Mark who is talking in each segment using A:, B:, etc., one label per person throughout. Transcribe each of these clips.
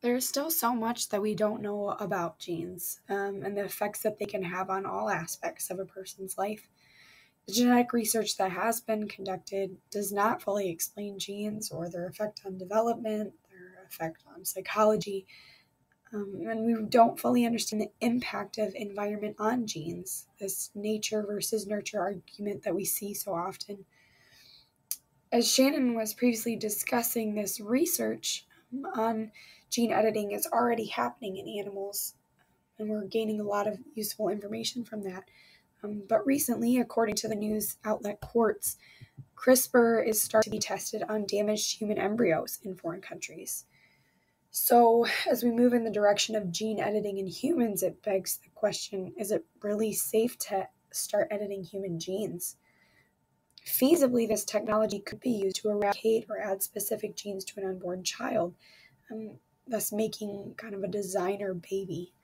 A: There's still so much that we don't know about genes and the effects that they can have on all aspects of a person's life. The genetic research that has been conducted does not fully explain genes or their effect on development, their effect on psychology, and we don't fully understand the impact of environment on genes, this nature versus nurture argument that we see so often. As Shannon was previously discussing, this research on gene editing is already happening in animals, and we're gaining a lot of useful information from that. But recently, according to the news outlet Quartz, CRISPR is starting to be tested on damaged human embryos in foreign countries. So, as we move in the direction of gene editing in humans, it begs the question, is it really safe to start editing human genes? Feasibly, this technology could be used to eradicate or add specific genes to an unborn child, thus making kind of a designer baby.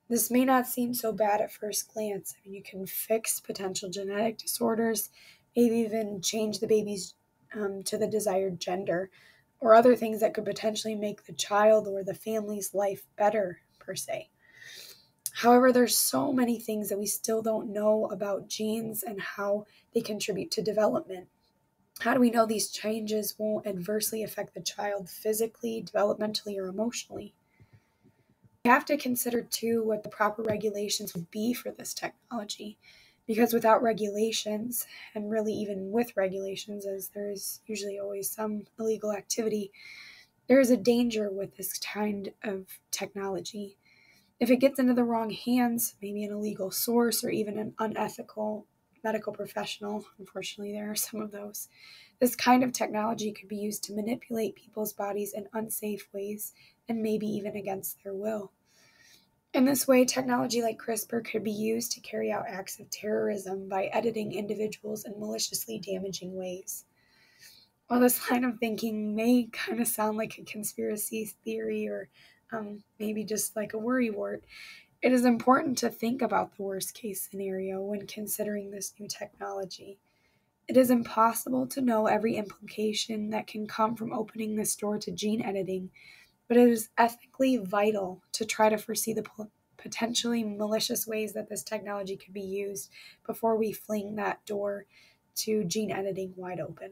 A: This may not seem so bad at first glance. I mean, you can fix potential genetic disorders, maybe even change the baby's to the desired gender, or other things that could potentially make the child or the family's life better, per se. However, there's so many things that we still don't know about genes and how they contribute to development. How do we know these changes won't adversely affect the child physically, developmentally, or emotionally? We have to consider, too, what the proper regulations would be for this technology. Because without regulations, and really even with regulations, as there is usually always some illegal activity, there is a danger with this kind of technology. If it gets into the wrong hands, maybe an illegal source or even an unethical medical professional, unfortunately, there are some of those, this kind of technology could be used to manipulate people's bodies in unsafe ways and maybe even against their will. In this way, technology like CRISPR could be used to carry out acts of terrorism by editing individuals in maliciously damaging ways. While this line of thinking may kind of sound like a conspiracy theory or maybe just like a worrywart, it is important to think about the worst case scenario when considering this new technology. It is impossible to know every implication that can come from opening this door to gene editing, but it is ethically vital to try to foresee the potentially malicious ways that this technology could be used before we fling that door to gene editing wide open.